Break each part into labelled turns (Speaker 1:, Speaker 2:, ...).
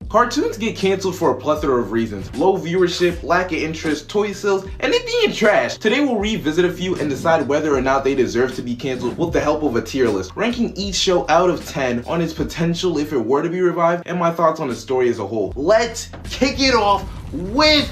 Speaker 1: Cartoons get canceled for a plethora of reasons: low viewership, lack of interest, toy sales, and it being trash. Today we'll revisit a few and decide whether or not they deserve to be canceled with the help of a tier list, ranking each show out of 10 on its potential if it were to be revived, and my thoughts on the story as a whole. Let's kick it off with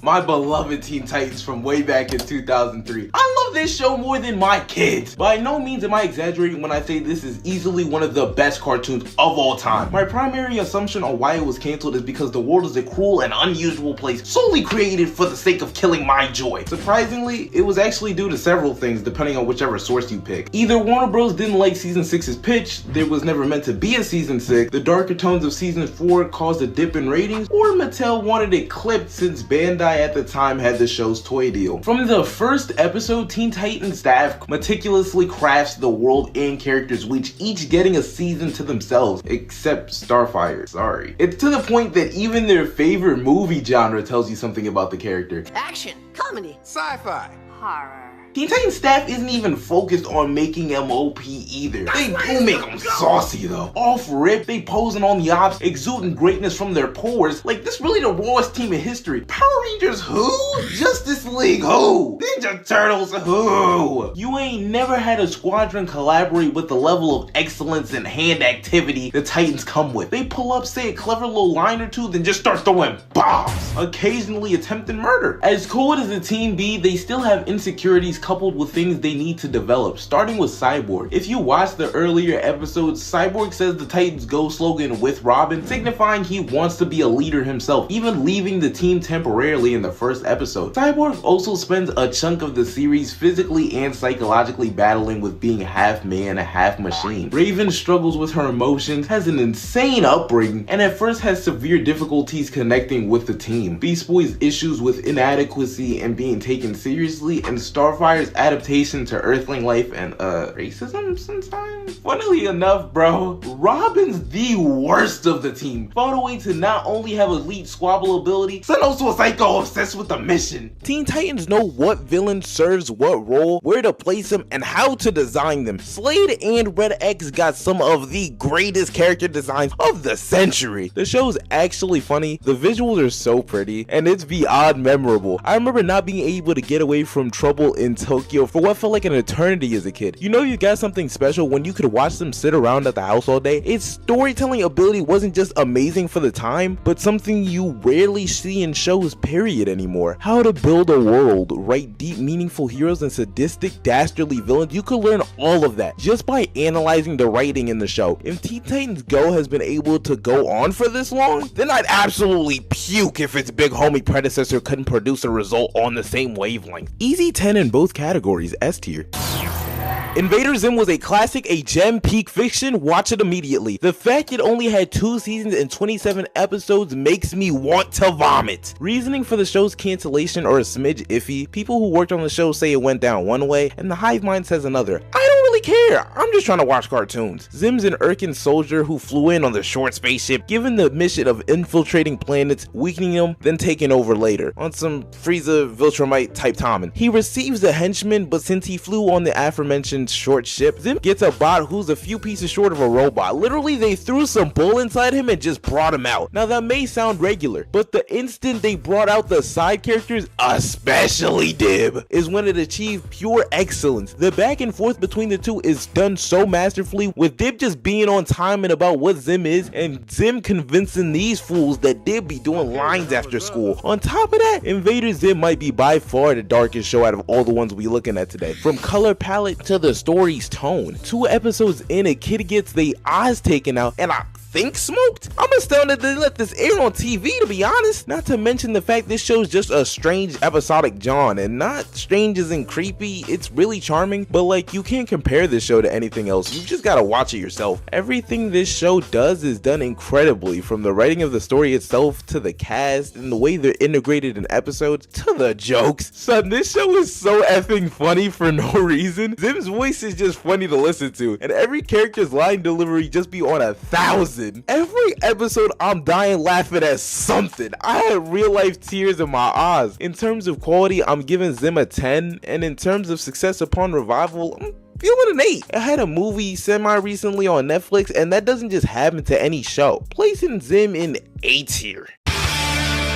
Speaker 1: my beloved Teen Titans from way back in 2003. I love this show more than my kids. By no means am I exaggerating when I say this is easily one of the best cartoons of all time. My primary assumption on why it was canceled is because the world is a cruel and unusual place solely created for the sake of killing my joy. Surprisingly, it was actually due to several things depending on whichever source you pick. Either Warner Bros didn't like season 6's pitch, there was never meant to be a season 6, the darker tones of season 4 caused a dip in ratings, or Mattel wanted it clipped since Bandai at the time had the show's toy deal. From the first episode, Teen Titans staff meticulously crafts the world and characters, which each getting a season to themselves, except Starfire. Sorry. It's to the point that even their favorite movie genre tells you something about the character.
Speaker 2: Action, comedy,
Speaker 3: sci-fi,
Speaker 2: horror.
Speaker 1: Teen Titans staff isn't even focused on making them OP either. They do make them saucy though. Off rip, they posing on the ops, exuding greatness from their pores. Like, this really the rawest team in history. Power Rangers who? Justice League who? Ninja Turtles who? You ain't never had a squadron collaborate with the level of excellence and hand activity the Titans come with. They pull up, say a clever little line or two, then just start throwing bombs. Occasionally attempting murder. As cool as the team be, they still have insecurities coupled with things they need to develop, starting with Cyborg. If you watch the earlier episodes, Cyborg says the Titans Go slogan with Robin, signifying he wants to be a leader himself, even leaving the team temporarily in the first episode. Cyborg also spends a chunk of the series physically and psychologically battling with being half man, half machine. Raven struggles with her emotions, has an insane upbringing, and at first has severe difficulties connecting with the team. Beast Boy's issues with inadequacy and being taken seriously, and Starfire's adaptation to Earthling life and racism sometimes. Funnily enough, bro, Robin's the worst of the team. Found a way to not only have elite squabble ability, but also a psycho obsessed with the mission. Teen Titans know what villain serves what role, where to place them, and how to design them. Slade and Red X got some of the greatest character designs of the century. The show's actually funny, the visuals are so pretty, and it's beyond memorable. I remember not being able to get away from Trouble in Tokyo for what felt like an eternity as a kid. You know you got something special when you could watch them sit around at the house all day. Its storytelling ability wasn't just amazing for the time, but something you rarely see in shows period anymore. How to build a world, write deep meaningful heroes and sadistic dastardly villains, you could learn all of that just by analyzing the writing in the show. If Teen Titans Go has been able to go on for this long, then I'd absolutely puke if its big homie predecessor couldn't produce a result on the same wavelength. Easy 10 in both categories, S tier. Invader Zim was a classic, a gem, peak fiction, watch it immediately. The fact it only had 2 seasons and 27 episodes makes me want to vomit. Reasoning for the show's cancellation are a smidge iffy. People who worked on the show say it went down one way, and the hive mind says another. I don't really care, I'm just trying to watch cartoons. Zim's an Irkin soldier who flew in on the short spaceship, given the mission of infiltrating planets, weakening them, then taking over later, on some Frieza Viltrumite type timing. He receives a henchman, but since he flew on the aforementioned short ship, Zim gets a bot who's a few pieces short of a robot. Literally, they threw some bull inside him and just brought him out. Now that may sound regular, but the instant they brought out the side characters, especially Dib, is when it achieved pure excellence. The back and forth between the two is done so masterfully, with Dib just being on time and about what Zim is, and Zim convincing these fools that Dib be doing lines after school. On top of that, Invader Zim might be by far the darkest show out of all the ones we looking at today. From color palette to the story's tone. 2 episodes in, a kid gets their eyes taken out, and I think smoked? I'm astounded they let this air on TV, to be honest. Not to mention the fact this show's just a strange episodic John, and not strange as in creepy, it's really charming, but like, you can't compare this show to anything else. You just gotta watch it yourself. Everything this show does is done incredibly, from the writing of the story itself to the cast and the way they're integrated in episodes to the jokes. Son, this show is so effing funny for no reason. Zim's voice is just funny to listen to, and every character's line delivery just be on 1,000. Every episode I'm dying laughing at something. I had real life tears in my eyes. In terms of quality, I'm giving Zim a 10, and in terms of success upon revival, I'm feeling an 8. It had a movie semi-recently on Netflix, and that doesn't just happen to any show. Placing Zim in A tier.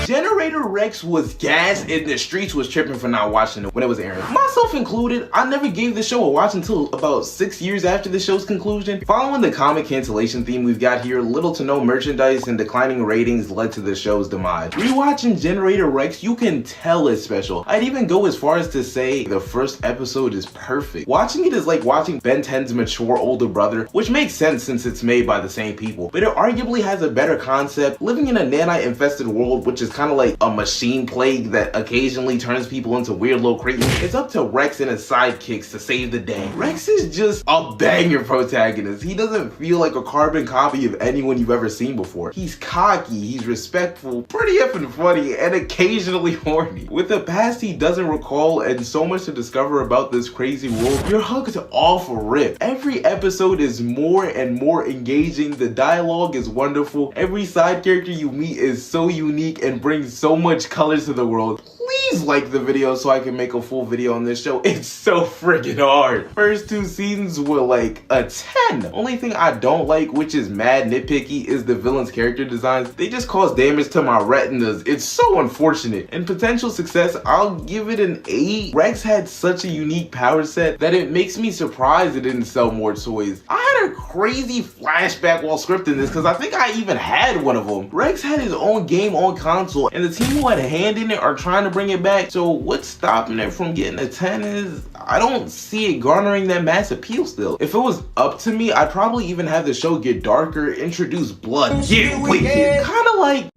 Speaker 1: Generator Rex was gas and the streets was tripping for not watching it when it was airing. Myself included, I never gave the show a watch until about 6 years after the show's conclusion. Following the comic cancellation theme we've got here, little to no merchandise and declining ratings led to the show's demise. Rewatching Generator Rex, you can tell it's special. I'd even go as far as to say the first episode is perfect. Watching it is like watching Ben 10's mature older brother, which makes sense since it's made by the same people, but it arguably has a better concept, living in a nanite-infested world, which is kind of like a machine plague that occasionally turns people into weird little cretins. It's up to Rex and his sidekicks to save the day. Rex is just a banger protagonist. He doesn't feel like a carbon copy of anyone you've ever seen before. He's cocky, he's respectful, pretty effing funny, and occasionally horny. With a past he doesn't recall and so much to discover about this crazy world, you're hooked off rip. Every episode is more and more engaging. The dialogue is wonderful. Every side character you meet is so unique and brings so much colors to the world. Please like the video so I can make a full video on this show. It's so friggin' hard. First 2 seasons were like a 10. Only thing I don't like, which is mad nitpicky, is the villains' character designs. They just cause damage to my retinas. It's so unfortunate. In potential success, I'll give it an 8. Rex had such a unique power set that it makes me surprised it didn't sell more toys. I had a crazy flashback while scripting this because I think I even had one of them. Rex had his own game on console and the team who had a hand in it are trying to bring it back, so what's stopping it from getting a 10 is I don't see it garnering that mass appeal still. If it was up to me, I'd probably even have the show get darker, introduce blood, get wicked, kinda like.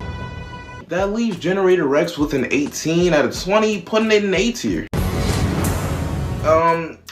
Speaker 1: That leaves Generator Rex with an 18 out of 20, putting it in A tier.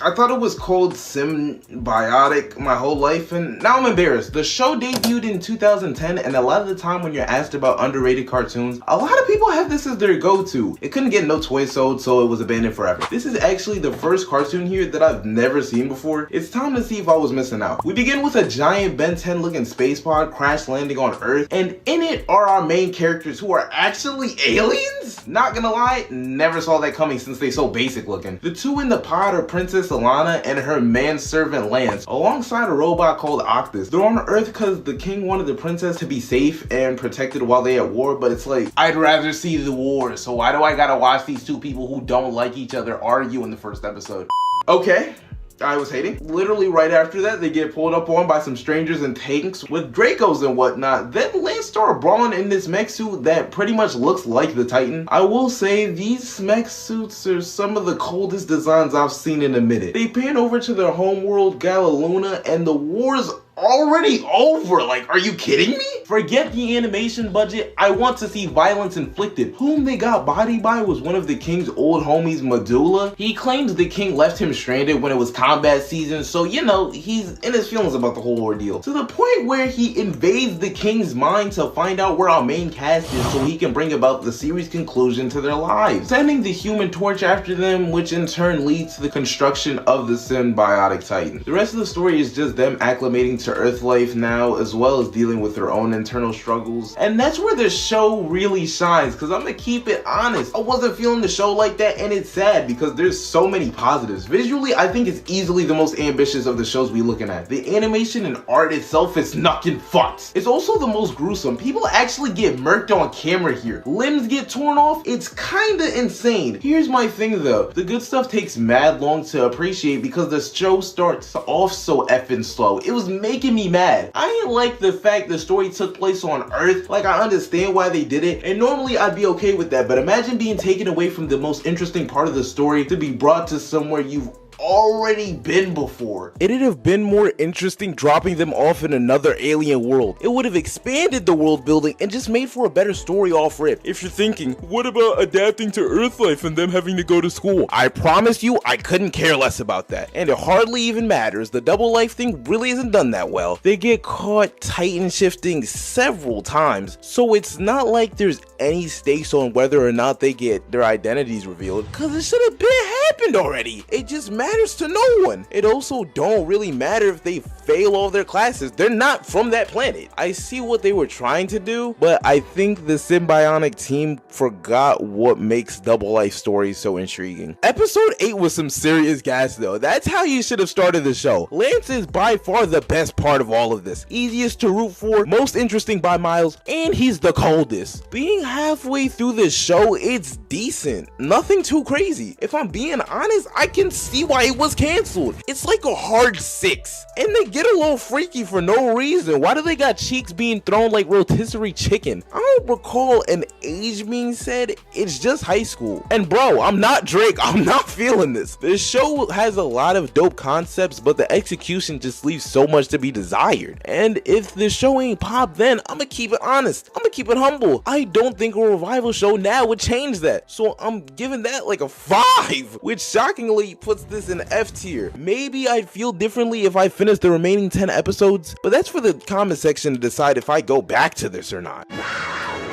Speaker 1: I thought it was called Symbiotic my whole life, and now I'm embarrassed. The show debuted in 2010, and a lot of the time when you're asked about underrated cartoons, a lot of people have this as their go-to. It couldn't get no toys sold, so it was abandoned forever. This is actually the first cartoon here that I've never seen before. It's time to see if I was missing out. We begin with a giant Ben 10 looking space pod crash landing on Earth, and in it are our main characters who are actually aliens? Not gonna lie, never saw that coming since they so basic looking. The two in the pod are Princess Alana and her manservant Lance, alongside a robot called Octus. They're on Earth because the king wanted the princess to be safe and protected while they at war, but it's like, I'd rather see the war, so why do I gotta watch these two people who don't like each other argue in the first episode? Okay. I was hating. Literally right after that, they get pulled up on by some strangers in tanks with Dracos and whatnot. Then Lance started brawling in this mech suit that pretty much looks like the Titan. I will say these mech suits are some of the coldest designs I've seen in a minute. They pan over to their homeworld Galaluna and the war's already over. Like, are you kidding me? Forget the animation budget. I want to see violence inflicted. Whom they got bodied by was one of the king's old homies, Medulla. He claims the king left him stranded when it was combat season, so you know, he's in his feelings about the whole ordeal. To the point where he invades the king's mind to find out where our main cast is so he can bring about the series conclusion to their lives, sending the Human Torch after them, which in turn leads to the construction of the Symbiotic Titan. The rest of the story is just them acclimating to Earth life now, as well as dealing with their own internal struggles. And that's where the show really shines, because I'm gonna keep it honest. I wasn't feeling the show like that, and it's sad because there's so many positives. Visually, I think it's easily the most ambitious of the shows we looking at. The animation and art itself is knocking fucks. It's also the most gruesome. People actually get murked on camera here. Limbs get torn off. It's kinda insane. Here's my thing though. The good stuff takes mad long to appreciate because the show starts off so effing slow. It was making me mad. I didn't like the fact the story took place on Earth. Like, I understand why they did it, and normally I'd be okay with that, but imagine being taken away from the most interesting part of the story to be brought to somewhere you've already been before. It'd have been more interesting dropping them off in another alien world. It would have expanded the world building and just made for a better story off rip. If you're thinking, what about adapting to Earth life and them having to go to school? I promise you, I couldn't care less about that. And it hardly even matters. The double life thing really isn't done that well. They get caught Titan shifting several times, so it's not like there's any stakes on whether or not they get their identities revealed, because it should have been happened already. It just matters matters to no one. It also don't really matter if they fail all their classes. They're not from that planet. I see what they were trying to do, but I think the Symbionic team forgot what makes double life stories so intriguing. Episode 8 was some serious gas though. That's how you should have started the show. Lance is by far the best part of all of this. Easiest to root for, most interesting by miles, and he's the coldest. Being halfway through this show, it's decent. Nothing too crazy. If I'm being honest, I can see why it was canceled. It's like a hard 6. And they get a little freaky for no reason. Why do they got cheeks being thrown like rotisserie chicken? I don't recall an age being said. It's just high school. And bro, I'm not Drake. I'm not feeling this. This show has a lot of dope concepts, but the execution just leaves so much to be desired. And if the show ain't pop, then I'ma keep it honest. I'ma keep it humble. I don't think a revival show now would change that. So I'm giving that like a 5, which shockingly puts this in F tier. Maybe I'd feel differently if I finished the remaining 10 episodes, but that's for the comment section to decide if I go back to this or not.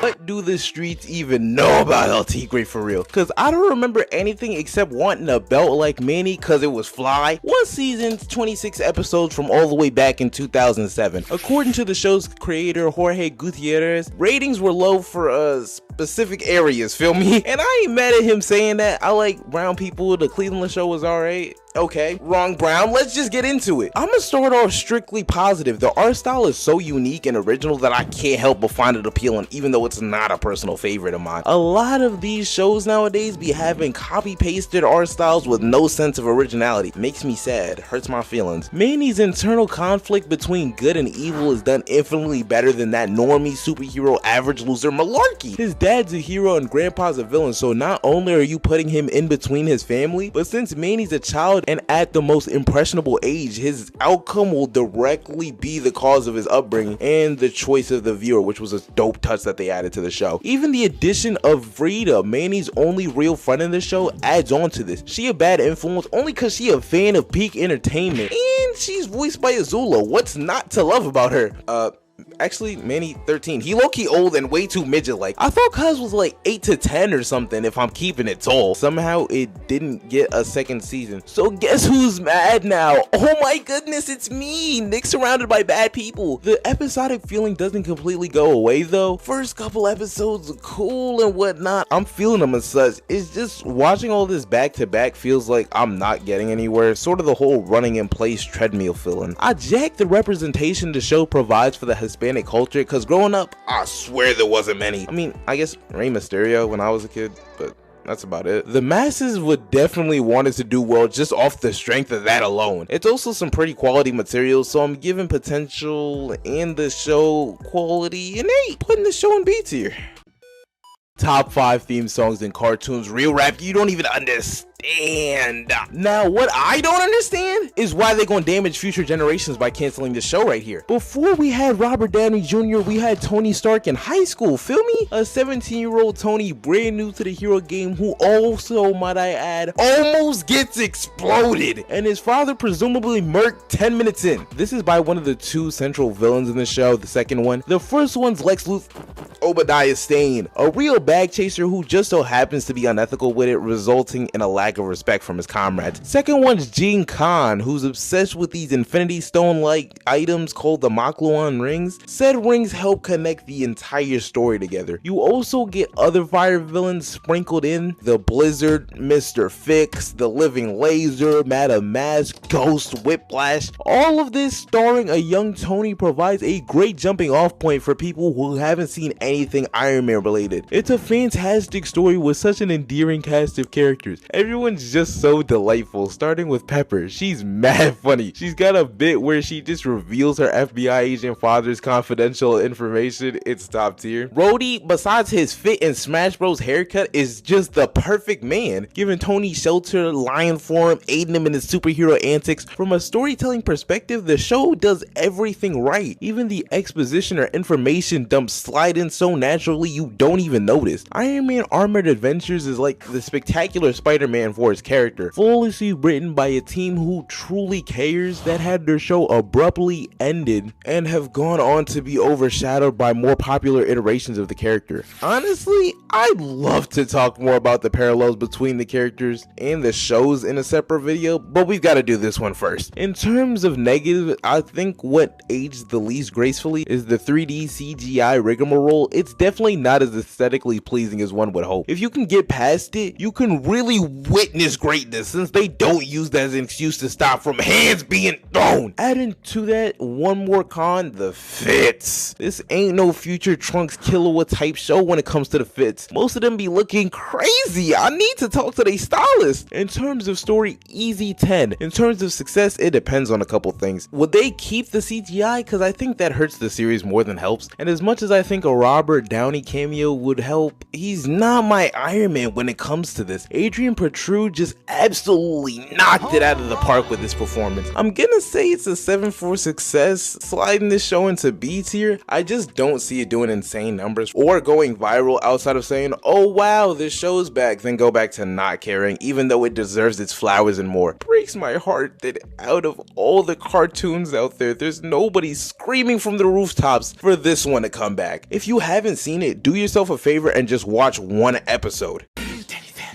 Speaker 1: What do the streets even know about El Tigre for real? Cause I don't remember anything except wanting a belt like Manny cause it was fly. One season, 26 episodes from all the way back in 2007. According to the show's creator Jorge Gutierrez, ratings were low for specific areas, feel me? And I ain't mad at him saying that. I like brown people, the Cleveland show was alright. Okay, wrong Brown, let's just get into it. I'm gonna start off strictly positive. The art style is so unique and original that I can't help but find it appealing, even though it's not a personal favorite of mine. A lot of these shows nowadays be having copy-pasted art styles with no sense of originality. Makes me sad, hurts my feelings. Manny's internal conflict between good and evil is done infinitely better than that normie superhero average loser malarkey. His dad's a hero and grandpa's a villain, so not only are you putting him in between his family, but since Manny's a child and at the most impressionable age, his outcome will directly be the cause of his upbringing and the choice of the viewer, which was a dope touch that they added to the show. Even the addition of Frida, Manny's only real friend in the show, adds on to this. She a bad influence only cause she a fan of peak entertainment, and she's voiced by Azula. What's not to love about her? Actually, Manny 13. He low-key old and way too midget-like. I thought Cuz was like 8 to 10 or something if I'm keeping it tall. Somehow it didn't get a second season. So guess who's mad now? Oh my goodness, it's me, Nick surrounded by bad people. The episodic feeling doesn't completely go away though. First couple episodes are cool and whatnot. I'm feeling them as such. It's just watching all this back to back feels like I'm not getting anywhere. Sort of the whole running in place treadmill feeling. I jack the representation the show provides for the Hispanic culture, because growing up, I swear there wasn't many. I mean, I guess Rey Mysterio when I was a kid, but that's about it. The masses would definitely want it to do well just off the strength of that alone. It's also some pretty quality material, so I'm giving potential and the show quality an 8, putting the show in B tier. Top 5 theme songs in cartoons. Real rap, you don't even understand. Now, what I don't understand is why they're gonna damage future generations by canceling the show right here. Before we had Robert Downey Jr., we had Tony Stark in high school, feel me? A 17-year-old Tony, brand new to the hero game, who also, might I add, almost gets exploded, and his father presumably murked 10 minutes in. This is by one of the 2 central villains in the show, the second one. The first one's Lex Luthor, Obadiah Stane, a real bag chaser who just so happens to be unethical with it, resulting in a lack of respect from his comrades. Second one's Gene Khan, who's obsessed with these Infinity Stone-like items called the Makluan rings. Said rings help connect the entire story together. You also get other fire villains sprinkled in: the Blizzard, Mr. Fix, the Living Laser, Madam Mask, Ghost, Whiplash. All of this starring a young Tony provides a great jumping off point for people who haven't seen anything Iron Man related. It's a fantastic story with such an endearing cast of characters. Everyone's just so delightful, starting with Pepper. She's mad funny. She's got a bit where she just reveals her FBI agent father's confidential information. It's top tier. Rhodey, besides his fit and Smash Bros haircut, is just the perfect man, giving Tony shelter, lying for him, aiding him in his superhero antics. From a storytelling perspective, the show does everything right. Even the exposition or information dumps slide in so naturally you don't even notice. Iron Man Armored Adventures is like the spectacular Spider-Man for his character, flawlessly written by a team who truly cares, that had their show abruptly ended and have gone on to be overshadowed by more popular iterations of the character. Honestly, I'd love to talk more about the parallels between the characters and the shows in a separate video, but we've got to do this one first. In terms of negative, I think what aged the least gracefully is the 3D CGI rigmarole. It's definitely not as aesthetically pleasing as one would hope. If you can get past it, you can really witness greatness, since they don't use that as an excuse to stop from hands being thrown. Adding to that, one more con, the fits. This ain't no future Trunks Killua type show when it comes to the fits. Most of them be looking crazy. I need to talk to their stylist. In terms of story, easy 10. In terms of success, it depends on a couple things. Would they keep the CGI? Because I think that hurts the series more than helps. And as much as I think a Robert Downey cameo would help, he's not my Iron Man when it comes to this. Adrian Protrude just absolutely knocked it out of the park with this performance. I'm gonna say it's a 7 for success. Sliding this show into B tier, I just don't see it doing insane numbers or going viral outside of saying, oh wow, this show's back, then go back to not caring, even though it deserves its flowers and more. Breaks my heart that out of all the cartoons out there, there's nobody screaming from the rooftops for this one to come back. If you haven't seen it, do yourself a favor and just watch one episode.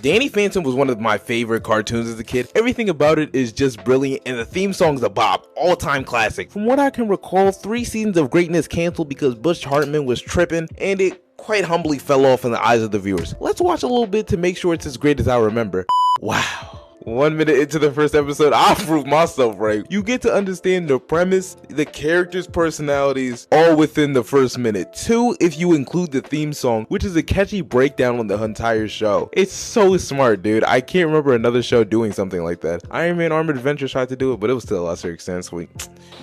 Speaker 1: Danny Phantom was one of my favorite cartoons as a kid. Everything about it is just brilliant, and the theme song's a bop, all-time classic. From what I can recall, 3 seasons of greatness canceled because Butch Hartman was tripping, and it quite humbly fell off in the eyes of the viewers. Let's watch a little bit to make sure it's as great as I remember. Wow. 1 minute into the first episode, I proved myself right. You get to understand the premise, the characters' personalities, all within the first minute. 2, if you include the theme song, which is a catchy breakdown on the entire show. It's so smart, dude. I can't remember another show doing something like that. Iron Man Armored Adventures tried to do it, but it was to a lesser extent. So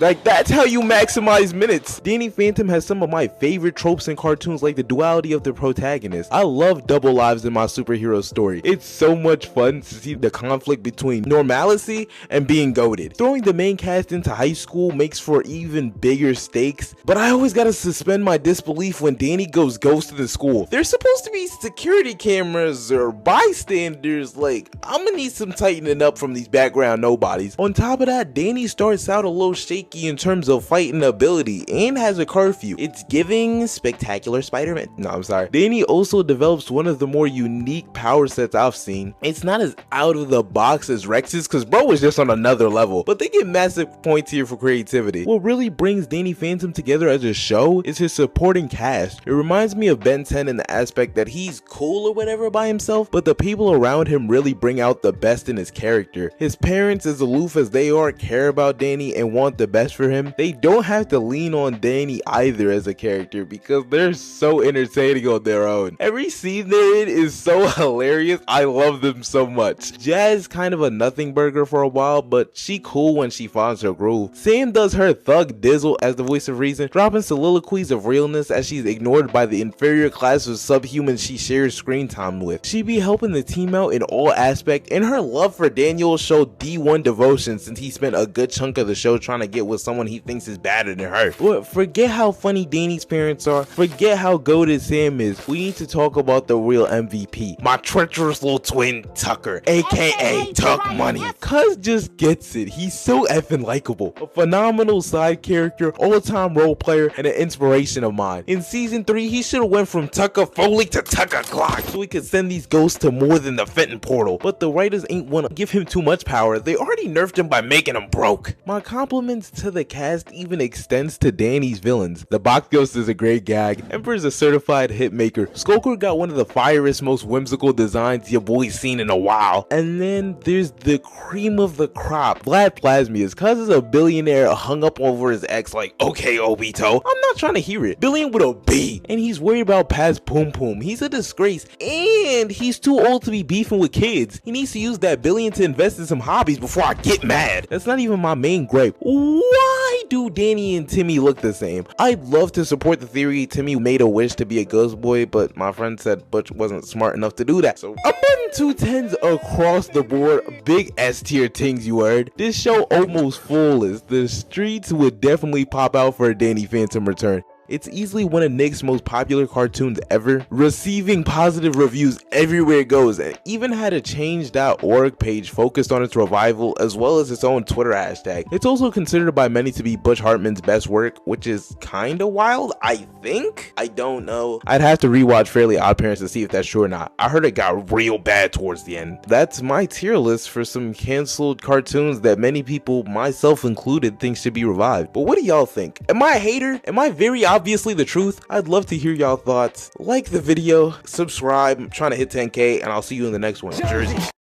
Speaker 1: like, that's how you maximize minutes. Danny Phantom has some of my favorite tropes in cartoons, like the duality of the protagonist. I love double lives in my superhero story. It's so much fun to see the conflict between normalcy and being goated. Throwing the main cast into high school makes for even bigger stakes, but I always gotta suspend my disbelief when Danny goes ghost to the school. There's supposed to be security cameras or bystanders. Like, I'm gonna need some tightening up from these background nobodies. On top of that, Danny starts out a little shaky in terms of fighting ability and has a curfew. It's giving spectacular Spider-Man. No, I'm sorry. Danny also develops one of the more unique power sets I've seen. It's not as out of the box as Rex's, because bro was just on another level, but they get massive points here for creativity. What really brings Danny Phantom together as a show is his supporting cast. It reminds me of Ben 10 in the aspect that he's cool or whatever by himself, but the people around him really bring out the best in his character. His parents, as aloof as they are, care about Danny and want the best for him. They don't have to lean on Danny either as a character, because they're so entertaining on their own. Every scene they're in is so hilarious. I love them so much. Jazz kind of a nothing burger for a while, but she cool when she finds her groove. Sam does her thug dizzle as the voice of reason, dropping soliloquies of realness as she's ignored by the inferior class of subhumans she shares screen time with. She be helping the team out in all aspects, and her love for Daniel showed D1 devotion, since he spent a good chunk of the show trying to get with someone he thinks is better than her. But forget how funny Danny's parents are, forget how goated Sam is. We need to talk about the real MVP, my treacherous little twin Tucker, aka Tuck Money. Cuz just gets it. He's so effing likable. A phenomenal side character, all-time role player, and an inspiration of mine. In season 3, he should have went from Tucker Foley to Tucker Glock, so he could send these ghosts to more than the Fenton portal. But the writers ain't wanna give him too much power. They already nerfed him by making him broke. My compliments to the cast even extends to Danny's villains. The box ghost is a great gag. Emperor's a certified hit maker. Skulker got one of the fieriest, most whimsical designs your boy's seen in a while. And then there's the cream of the crop, Vlad Plasmius, cuz is a billionaire hung up over his ex like, okay Obito, I'm not trying to hear it. Billion with a B, and he's worried about past Poom Poom. He's a disgrace, and he's too old to be beefing with kids. He needs to use that billion to invest in some hobbies before I get mad. That's not even my main gripe. Why do Danny and Timmy look the same? I'd love to support the theory Timmy made a wish to be a ghost boy, but my friend said Butch wasn't smart enough to do that. So I'm putting 2 10s across the board. Big S tier things you heard. This show almost flawless. The streets would definitely pop out for a Danny Phantom return.
Speaker 2: It's easily one of Nick's most popular cartoons ever, receiving positive reviews everywhere it goes, and even had a change.org page focused on its revival as well as its own Twitter hashtag. It's also considered by many to be Butch Hartman's best work, which is kinda wild, I think? I don't know. I'd have to rewatch Fairly Odd Parents to see if that's true or not. I heard it got real bad towards the end. That's my tier list for some canceled cartoons that many people, myself included, think should be revived. But what do y'all think? Am I a hater? Am I very obviously the truth? I'd love to hear y'all thoughts. Like the video, subscribe, I'm trying to hit 10K, and I'll see you in the next one. Jersey.